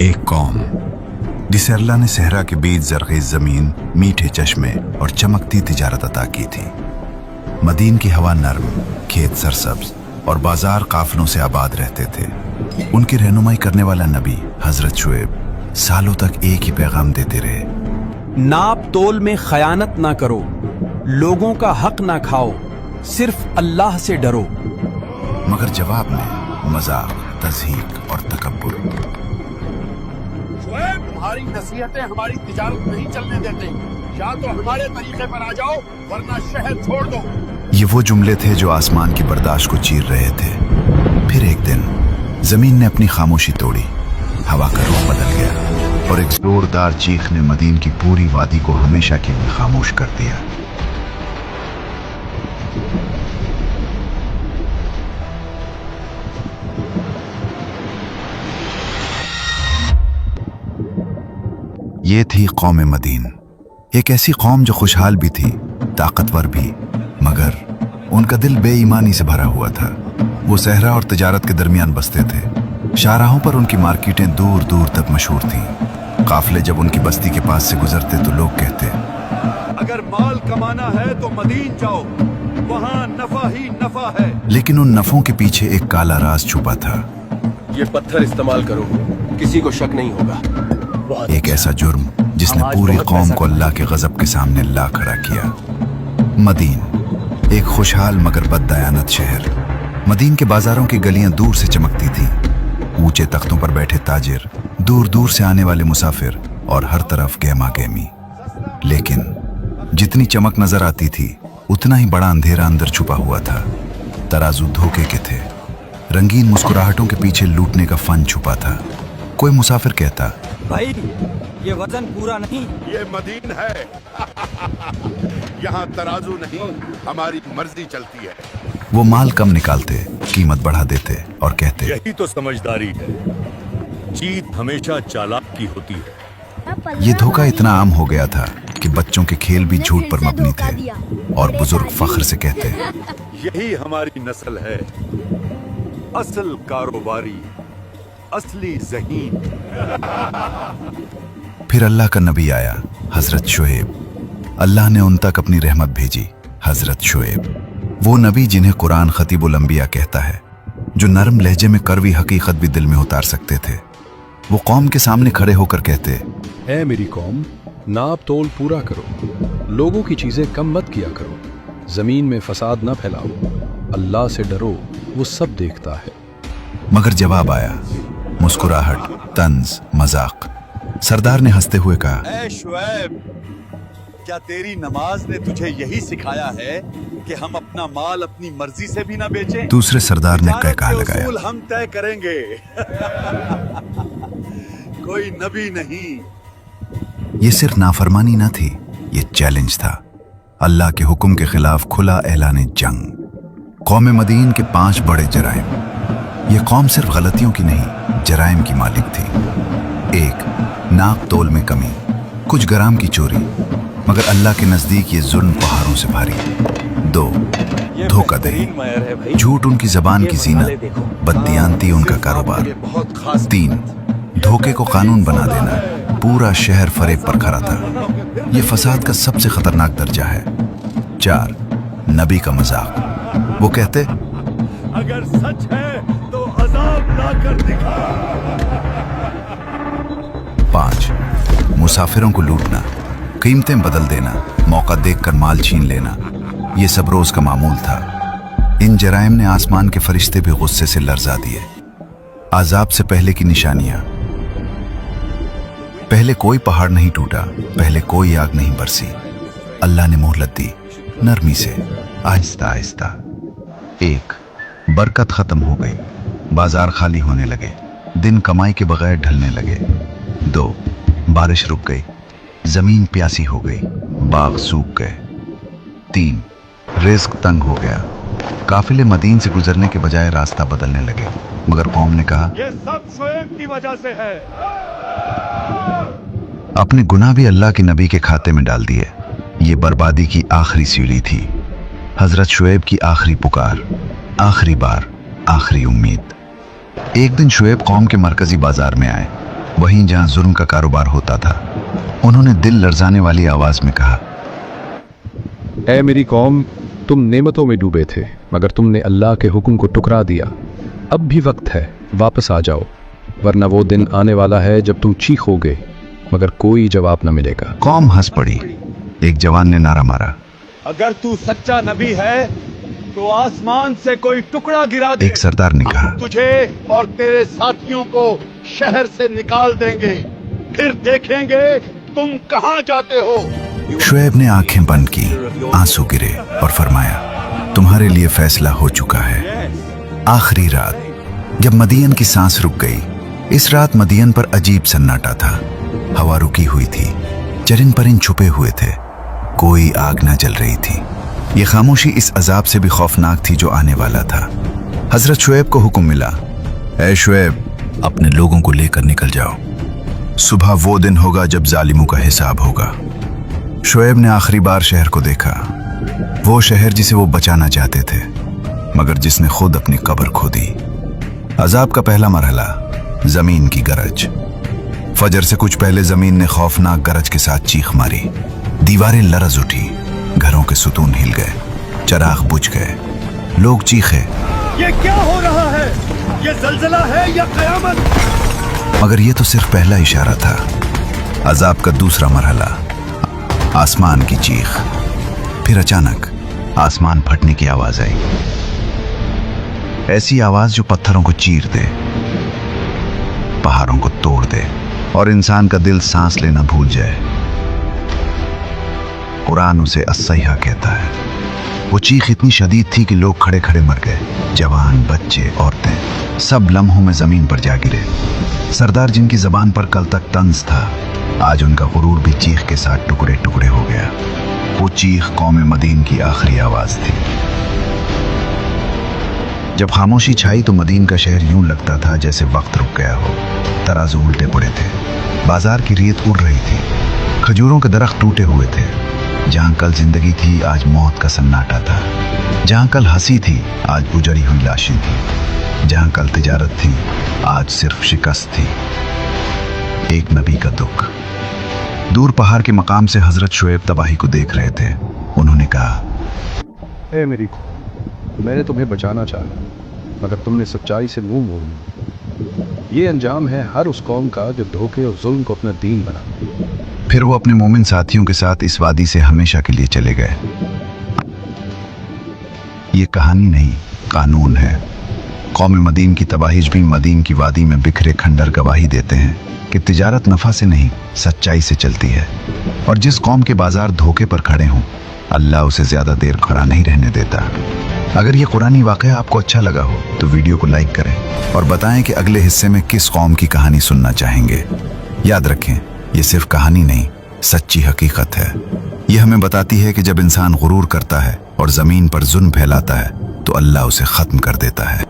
एक कौम जिसे अल्लाह ने सहरा के बीच जरखेज जमीन, मीठे चश्मे और चमकती तिजारत अता की थी। मदीन की हवा नर्म, खेत सरसब्ज और बाजार काफलों से आबाद रहते थे। उनकी रहनुमाई करने वाला नबी हजरत शुएब सालों तक एक ही पैगाम देते रहे। नाप तोल में खयानत ना करो, लोगों का हक ना खाओ, सिर्फ अल्लाह से डरो। मगर जवाब में मजाक, तज़हीक और तकब्बुर। शुएब, तुम्हारी नसीहतें हमारी तिजारत नहीं चलने देते। या तो हमारे तरीके पर आ जाओ वरना शहर छोड़ दो। ये वो जुमले थे जो आसमान की बर्दाश्त को चीर रहे थे। फिर एक दिन जमीन ने अपनी खामोशी तोड़ी, हवा का रुख बदल गया और एक जोरदार चीख ने मदीन की पूरी वादी को हमेशा के लिए खामोश कर दिया। ये थी कौम मदीन, एक ऐसी कौम जो खुशहाल भी थी, ताकतवर भी, मगर उनका दिल बेईमानी से भरा हुआ था। वो सहरा और तिजारत के दरमियान बसते थे। शाहराहों पर उनकी मार्केटें दूर दूर तक मशहूर थीं। काफिले जब उनकी बस्ती के पास से गुजरते तो लोग कहते, अगर माल कमाना है तो मदीन जाओ, वहाँ नफा ही नफा है। लेकिन उन नफों के पीछे एक काला राज छुपा था। ये पत्थर इस्तेमाल करो, किसी को शक नहीं होगा। एक ऐसा जुर्म जिसने पूरी कौम को अल्लाह के गजब के सामने ला खड़ा किया। मदीन, एक खुशहाल मगर बददयानत शहर। मदीन के बाजारों की गलियां दूर से चमकती थीं। ऊंचे तख्तों पर बैठे ताजिर, दूर दूर से आने वाले मुसाफिर और हर तरफ गहमा गहमी। लेकिन जितनी चमक नजर आती थी उतना ही बड़ा अंधेरा अंदर छुपा हुआ था। तराजू धोखे के थे, रंगीन मुस्कुराहटों के पीछे लूटने का फन छुपा था। कोई मुसाफिर कहता, भाई ये वजन पूरा नहीं। ये मदीन है। यहाँ तराजू नहीं, हमारी मर्जी चलती है। वो माल कम निकालते, कीमत बढ़ा देते और कहते, यही तो समझदारी है। जीत हमेशा चालाक की होती है। ये धोखा इतना आम हो गया था कि बच्चों के खेल भी झूठ पर मबनी थे और बुजुर्ग फख्र से कहते, यही हमारी नस्ल है, असल कारोबारी, असली ज़हीन। फिर अल्लाह का नबी आया, हजरत शुएब। अल्लाह ने उन तक अपनी रहमत भेजी, हजरत शुएब। वो नबी जिन्हें कुरान खतीबुल अंबिया कहता है, जो नरम लहजे में कड़वी हकीकत भी दिल में उतार सकते थे। वो कौम के सामने खड़े होकर कहते, ऐ मेरी कौम, नाप तोल पूरा करो, लोगों की चीजें कम मत किया करो, जमीन में फसाद न फैलाओ, अल्लाह से डरो, वो सब देखता है। मगर जवाब आया, मुस्कुराहट, तंज, मजाक। सरदार ने हंसते हुए कहा, ऐ शुएब, क्या तेरी नमाज ने तुझे यही सिखाया है कि हम अपना माल अपनी मर्जी से भी ना बेचें? दूसरे सरदार ने कहा लगाया, उसूल हम तय करेंगे। कोई नबी नहीं। ये सिर्फ नाफरमानी न थी, ये चैलेंज था। अल्लाह के हुक्म के खिलाफ खुला ऐलान जंग। कौम मदीन के 5 बड़े जराइम। ये कौम सिर्फ गलतियों की नहीं, जराइम की मालिक थी। 1, नाप तोल में कमी, कुछ ग्राम की चोरी, मगर अल्लाह के नजदीक ये जुल्म पहाड़ों से भारी। 2, धोखाधड़ी, झूठ उनकी जबान की जीनत, बददियानती उनका कारोबार। 3, धोखे को कानून बना देना, पूरा शहर फरेब पर खड़ा था। ये फसाद का सबसे खतरनाक दर्जा है। 4, नबी का मजाक। वो कहते, अगर सच है तो अजाब लाकर दिखा। 5, मुसाफिरों को लूटना, कीमतें बदल देना, मौका देखकर माल छीन लेना। ये सब रोज का मामूल था। इन जराइम ने आसमान के फरिश्ते भी गुस्से से लर्जा दिए। आजाब से पहले की निशानियां। पहले कोई पहाड़ नहीं टूटा, पहले कोई आग नहीं बरसी। अल्लाह ने मोहलत दी, नरमी से, आहिस्ता आहिस्ता। 1, बरकत खत्म हो गई, बाजार खाली होने लगे, दिन कमाई के बगैर ढलने लगे। 2, बारिश रुक गई, जमीन प्यासी हो गई, बाग सूख गए। 3, रिस्क तंग हो गया, काफिले मदीन से गुजरने के बजाय रास्ता बदलने लगे। मगर कौम ने कहा, ये सब शुएब की वजह से है। अपने गुनाह भी अल्लाह के नबी के खाते में डाल दिए। ये बर्बादी की आखिरी सीढ़ी थी, हजरत शुएब की आखिरी पुकार, आखिरी बार, आखिरी उम्मीद। एक दिन शुएब कौम के मरकजी बाजार में आए। वहीं जहां जुर्म का कारोबार होता था। उन्होंने दिल लर्जाने वाली आवाज में कहा, ऐ मेरी कौम, तुम नेमतों में डूबे थे मगर तुमने अल्लाह के हुक्म को टुकरा दिया। अब भी वक्त है, वापस आ जाओ, वरना वो दिन आने वाला है जब तुम चीखोगे मगर कोई जवाब न मिलेगा। कौम हंस पड़ी। एक जवान ने नारा मारा, अगर तू सच्चा नबी है तो आसमान से कोई टुकड़ा गिरा दे। एक सरदार ने कहा, तुझे और तेरे साथियों को शहर से निकाल देंगे, फिर देखेंगे तुम कहां जाते हो। शुएब ने आंखें बंद की, आंसू गिरे और फरमाया, तुम्हारे लिए फैसला हो चुका है। आखिरी रात जब मदियन की सांस रुक गई। इस रात मदियन पर अजीब सन्नाटा था। हवा रुकी हुई थी, चरिंद परिंद छुपे हुए थे, कोई आग न जल रही थी। ये खामोशी इस अजाब से भी खौफनाक थी जो आने वाला था। हजरत शुएब को हुक्म मिला, ऐ शुएब, अपने लोगों को लेकर निकल जाओ। सुबह वो दिन होगा जब जालिमों का हिसाब होगा। शुएब ने आखिरी बार शहर को देखा, वो शहर जिसे वो बचाना चाहते थे मगर जिसने खुद अपनी कब्र खो दी। अजाब का पहला मरहला, जमीन की गरज। फजर से कुछ पहले जमीन ने खौफनाक गरज के साथ चीख मारी। दीवारें लरज उठी, घरों के सुतून हिल गए, चराग बुझ गए, लोग चीखे, ये क्या हो रहा है? ये जलजला है या कयामत? मगर ये तो सिर्फ पहला इशारा था। अजाब का दूसरा मरहला, आसमान की चीख। फिर अचानक आसमान फटने की आवाज आई, ऐसी आवाज जो पत्थरों को चीर दे, पहाड़ों को तोड़ दे और इंसान का दिल सांस लेना भूल जाए। कुरान उसे अस्सैहा कहता है। वो चीख इतनी शदीद थी कि लोग खड़े खड़े मर गए, जवान, बच्चे, औरतें, सब लम्हों में जमीन पर जा गिरे। सरदार जिनकी जबान पर कल तक तंज था, आज उनका गुरूर भी चीख के साथ टुकड़े टुकड़े हो गया। वो चीख कौम मदीन की आखिरी आवाज थी। जब खामोशी छाई तो मदीन का शहर यूं लगता था जैसे वक्त रुक गया हो। तराजू उल्टे पड़े थे, बाजार की रेत उड़ रही थी, खजूरों के दरख्त टूटे हुए थे। जहां कल जिंदगी थी आज मौत का सन्नाटा था। जहां कल हंसी थी आज उजड़ी हुई लाशें थी। जहां कल तिजारत थी आज सिर्फ शिकस्त थी। एक नबी का दुख। दूर पहाड़ के मकाम से हजरत शुएब तबाही को देख रहे थे। उन्होंने कहा, ए मेरी, मैंने तुम्हें बचाना चाहा मगर तुमने सच्चाई से मुंह मोड़ लिया। ये अंजाम है हर उस कौम का जो धोखे और जुल्म को अपना दीन बना। फिर वो अपने मोमिन साथियों के साथ इस वादी से हमेशा के लिए चले गए। ये कहानी नहीं, कानून है। कौम मदीन की तबाहीज भी मदीन की वादी में बिखरे खंडर गवाही देते हैं कि तिजारत नफा से नहीं, सच्चाई से चलती है। और जिस कौम के बाजार धोखे पर खड़े हों, अल्लाह उसे ज्यादा देर खड़ा नहीं रहने देता। अगर ये कुरानी वाक़या आपको अच्छा लगा हो तो वीडियो को लाइक करें और बताएं कि अगले हिस्से में किस कौम की कहानी सुनना चाहेंगे। याद रखें, ये सिर्फ कहानी नहीं, सच्ची हकीकत है। ये हमें बताती है कि जब इंसान गुरूर करता है और जमीन पर जुल्म फैलाता है तो अल्लाह उसे खत्म कर देता है।